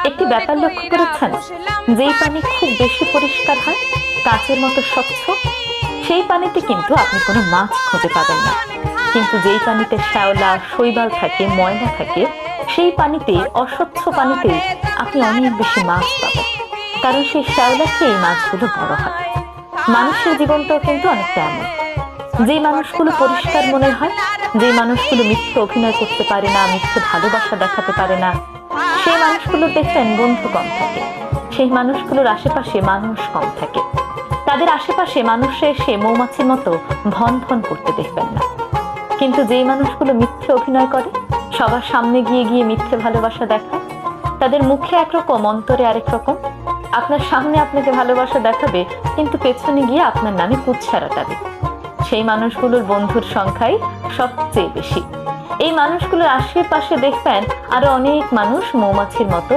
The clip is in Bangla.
একটি ব্যাপার লক্ষ্য করেছেন, যেই পানি খুব বেশি পরিষ্কার হয়, কাঁচের মতো স্বচ্ছ, সেই পানিতে কিন্তু আপনি কোনো মাছ খুঁজে পাবেন না। কিন্তু যেই পানিতে শ্যাওলা শৈবাল থাকে, ময়লা থাকে, সেই পানিতে, অস্বচ্ছ পানিতে আপনি অনেক বেশি মাছ পাবেন। কারণ সেই শ্যাওলা খেয়ে এই মাছগুলো বড় হয়। মানুষের জীবনটাও কিন্তু অনেকটা এমন। যে মানুষগুলো পরিষ্কার মনের হয়, যে মানুষগুলো মিথ্যে অভিনয় করতে পারে না, মিথ্যে ভালোবাসা দেখাতে পারে না, সেই মানুষগুলো দেখবেন বন্ধু কম থাকে। সেই মানুষগুলোর আশেপাশে মানুষ কম থাকে। তাদের আশেপাশে মানুষে এসে মৌমাছির মতো ভন ভন করতে দেখবেন না। কিন্তু যেই মানুষগুলো মিথ্যে অভিনয় করে, সবার সামনে গিয়ে গিয়ে মিথ্যে ভালোবাসা দেখায়, তাদের মুখে একরকম, অন্তরে আরেক রকম। আপনার সামনে আপনাকে ভালোবাসা দেখাবে, কিন্তু পেছনে গিয়ে আপনার নামে কুৎসা রটাবে। সেই মানুষগুলোর বন্ধুর সংখ্যাই সবচেয়ে বেশি। এই মানুষগুলোর আশেপাশে দেখবেন আরো অনেক মানুষ মৌমাছির মতো